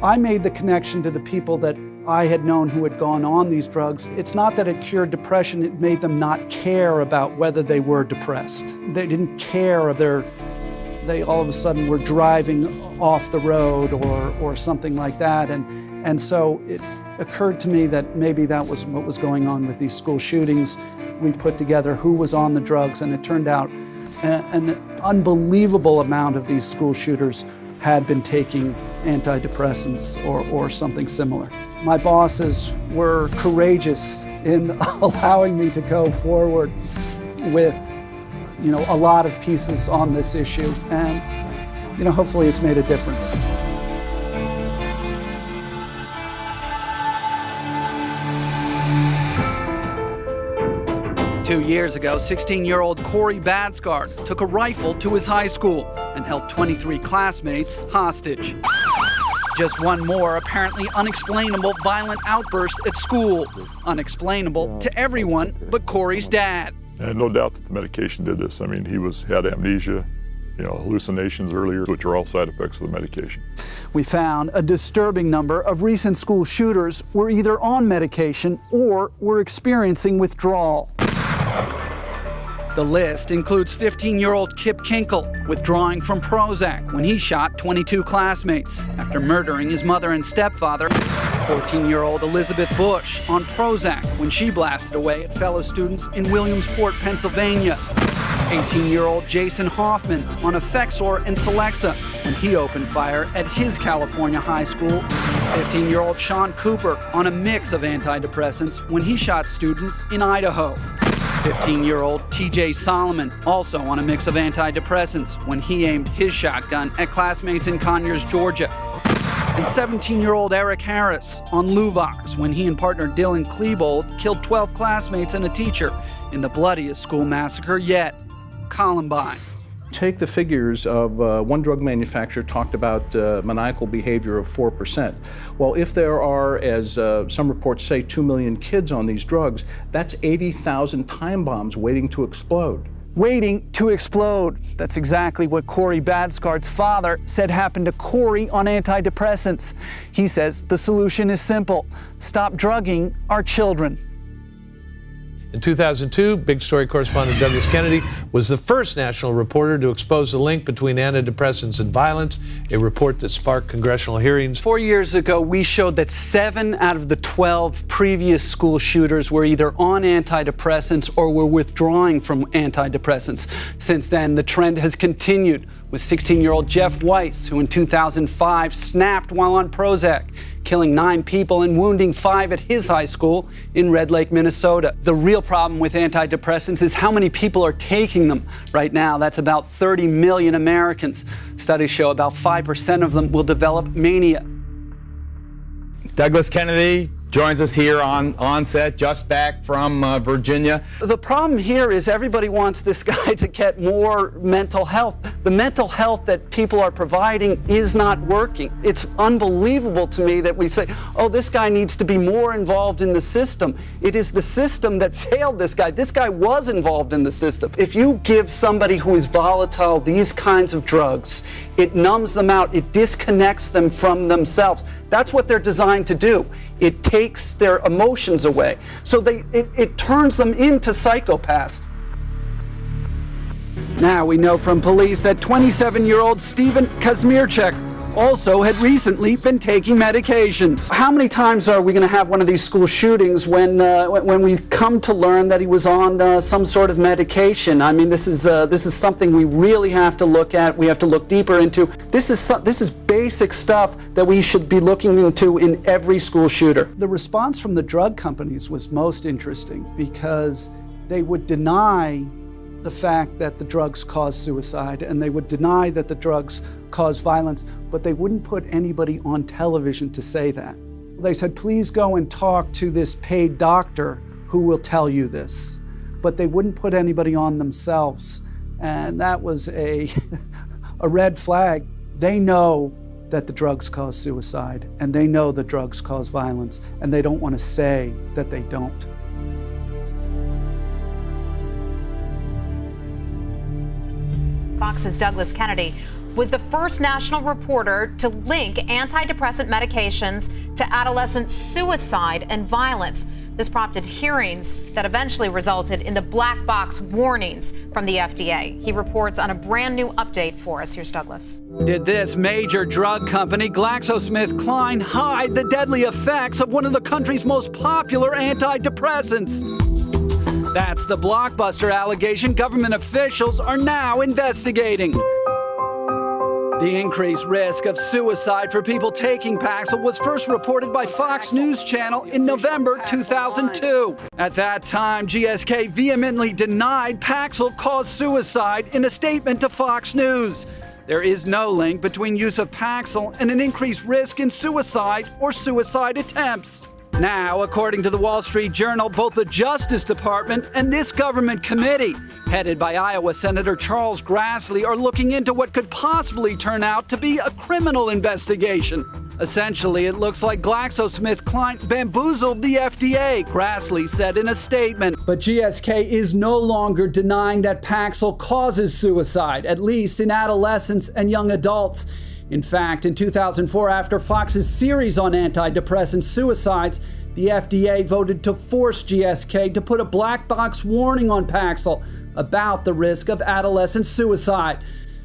I made the connection to the people that I had known who had gone on these drugs. It's not that it cured depression, it made them not care about whether they were depressed. They didn't care of they all of a sudden were driving off the road or something like that. And so it occurred to me that maybe that was what was going on with these school shootings. We put together who was on the drugs, and it turned out an unbelievable amount of these school shooters had been taking antidepressants or something similar. My bosses were courageous in allowing me to go forward with, a lot of pieces on this issue, and, hopefully it's made a difference. Two years ago, 16-year-old Corey Badsgard took a rifle to his high school and held 23 classmates hostage. Just one more apparently unexplainable violent outburst at school. Unexplainable to everyone but Corey's dad. And no doubt that the medication did this. I mean, he had amnesia, hallucinations earlier, which are all side effects of the medication. We found a disturbing number of recent school shooters were either on medication or were experiencing withdrawal. The list includes 15-year-old Kip Kinkle withdrawing from Prozac when he shot 22 classmates after murdering his mother and stepfather. 14-year-old Elizabeth Bush on Prozac when she blasted away at fellow students in Williamsport, Pennsylvania. 18-year-old Jason Hoffman on Effexor and Celexa when he opened fire at his California high school. 15-year-old Sean Cooper on a mix of antidepressants when he shot students in Idaho. 15-year-old TJ Solomon also on a mix of antidepressants when he aimed his shotgun at classmates in Conyers, Georgia. And 17-year-old Eric Harris on Luvox when he and partner Dylan Klebold killed 12 classmates and a teacher in the bloodiest school massacre yet, Columbine. Take the figures of one drug manufacturer talked about maniacal behavior of 4%. Well, if there are, as some reports say, 2 million kids on these drugs, that's 80,000 time bombs waiting to explode. Waiting to explode. That's exactly what Corey Badsgard's father said happened to Corey on antidepressants. He says the solution is simple. Stop drugging our children. In 2002, big story correspondent Douglas Kennedy was the first national reporter to expose the link between antidepressants and violence, a report that sparked congressional hearings. 4 years ago, we showed that 7 out of the 12 previous school shooters were either on antidepressants or were withdrawing from antidepressants. Since then, the trend has continued with 16-year-old Jeff Weiss, who in 2005 snapped while on Prozac, killing 9 people and wounding 5 at his high school in Red Lake, Minnesota. The real problem with antidepressants is how many people are taking them. Right now, that's about 30 million Americans. Studies show about 5% of them will develop mania. Douglas Kennedy joins us here on set, just back from Virginia. The problem here is everybody wants this guy to get more mental health. The mental health that people are providing is not working. It's unbelievable to me that we say, oh, this guy needs to be more involved in the system. It is the system that failed this guy. This guy was involved in the system. If you give somebody who is volatile these kinds of drugs, it numbs them out, it disconnects them from themselves. That's what they're designed to do. It takes their emotions away. So it turns them into psychopaths. Now we know from police that 27-year-old Stephen Kazmierczak also had recently been taking medication. How many times are we going to have one of these school shootings when we come to learn that he was on some sort of medication? I mean, this is something we really have to look at. We have to look deeper into. This is basic stuff that we should be looking into in every school shooter. The response from the drug companies was most interesting because they would deny the fact that the drugs cause suicide, and they would deny that the drugs cause violence, but they wouldn't put anybody on television to say that. They said, please go and talk to this paid doctor who will tell you this. But they wouldn't put anybody on themselves. And that was a red flag. They know that the drugs cause suicide, and they know the drugs cause violence, and they don't want to say that they don't. Fox's Douglas Kennedy was the first national reporter to link antidepressant medications to adolescent suicide and violence. This prompted hearings that eventually resulted in the black box warnings from the FDA. He reports on a brand new update for us. Here's Douglas. Did this major drug company, GlaxoSmithKline, hide the deadly effects of one of the country's most popular antidepressants? That's the blockbuster allegation government officials are now investigating. The increased risk of suicide for people taking Paxil was first reported by Fox News Channel in November 2002. At that time, GSK vehemently denied Paxil caused suicide in a statement to Fox News. There is no link between use of Paxil and an increased risk in suicide or suicide attempts. Now, according to the Wall Street Journal, both the Justice Department and this government committee, headed by Iowa Senator Charles Grassley, are looking into what could possibly turn out to be a criminal investigation. Essentially, it looks like GlaxoSmithKline bamboozled the FDA, Grassley said in a statement. But GSK is no longer denying that Paxil causes suicide, at least in adolescents and young adults. In fact, in 2004, after Fox's series on antidepressant suicides, the FDA voted to force GSK to put a black box warning on Paxil about the risk of adolescent suicide.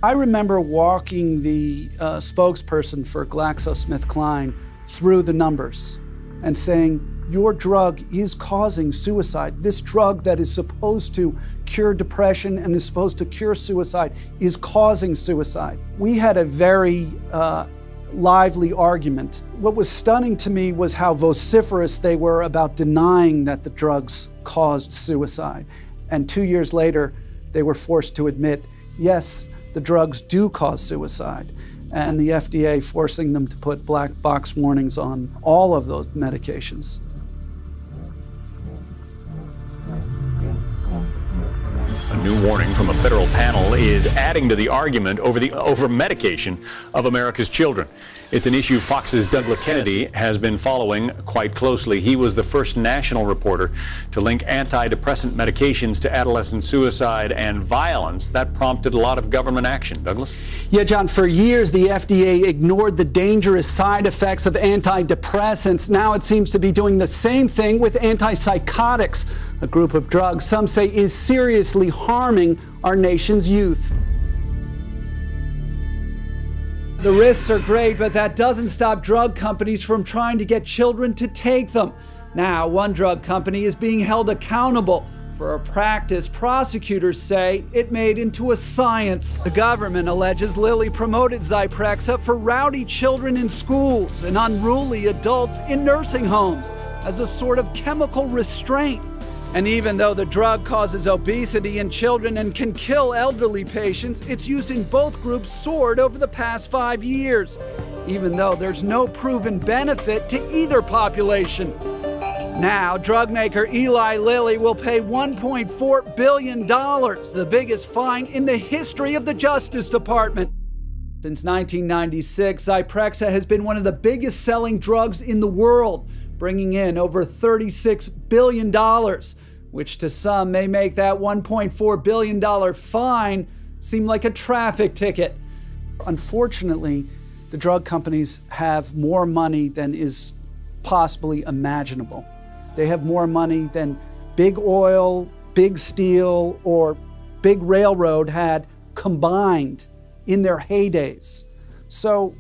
I remember walking the spokesperson for GlaxoSmithKline through the numbers and saying, your drug is causing suicide. This drug that is supposed to cure depression and is supposed to cure suicide is causing suicide. We had a very lively argument. What was stunning to me was how vociferous they were about denying that the drugs caused suicide. And 2 years later, they were forced to admit, yes, the drugs do cause suicide. And the FDA forcing them to put black box warnings on all of those medications. A new warning from a federal panel is adding to the argument over medication of America's children. It's an issue Fox's Douglas Kennedy has been following quite closely. He was the first national reporter to link antidepressant medications to adolescent suicide and violence. That prompted a lot of government action. Douglas? Yeah, John, for years the FDA ignored the dangerous side effects of antidepressants. Now it seems to be doing the same thing with antipsychotics, a group of drugs some say is seriously harming our nation's youth. The risks are great, but that doesn't stop drug companies from trying to get children to take them. Now, one drug company is being held accountable for a practice prosecutors say it made into a science. The government alleges Lilly promoted Zyprexa for rowdy children in schools and unruly adults in nursing homes as a sort of chemical restraint. And even though the drug causes obesity in children and can kill elderly patients, its use in both groups soared over the past 5 years, even though there's no proven benefit to either population. Now, drug maker Eli Lilly will pay $1.4 billion, the biggest fine in the history of the Justice Department. Since 1996, Zyprexa has been one of the biggest selling drugs in the world, bringing in over $36 billion, which to some may make that $1.4 billion fine seem like a traffic ticket. Unfortunately, the drug companies have more money than is possibly imaginable. They have more money than big oil, big steel, or big railroad had combined in their heydays. So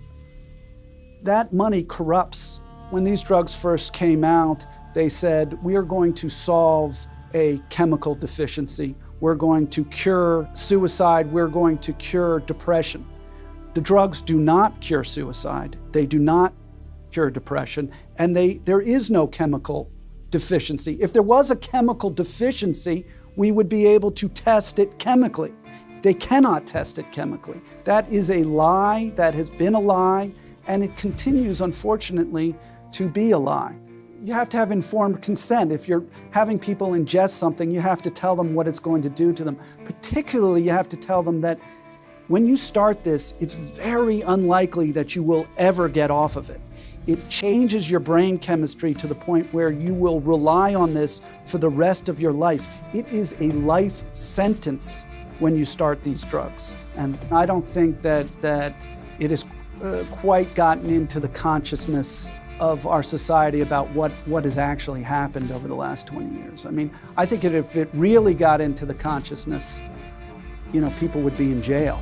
that money corrupts. When these drugs first came out, they said, we are going to solve a chemical deficiency. We're going to cure suicide. We're going to cure depression. The drugs do not cure suicide. They do not cure depression. And there is no chemical deficiency. If there was a chemical deficiency, we would be able to test it chemically. They cannot test it chemically. That is a lie. That has been a lie. And it continues, unfortunately, to be a lie. You have to have informed consent. If you're having people ingest something, you have to tell them what it's going to do to them. Particularly, you have to tell them that when you start this, it's very unlikely that you will ever get off of it. It changes your brain chemistry to the point where you will rely on this for the rest of your life. It is a life sentence when you start these drugs. And I don't think that it has quite gotten into the consciousness of our society about what has actually happened over the last 20 years. I mean, I think if it really got into the consciousness, people would be in jail.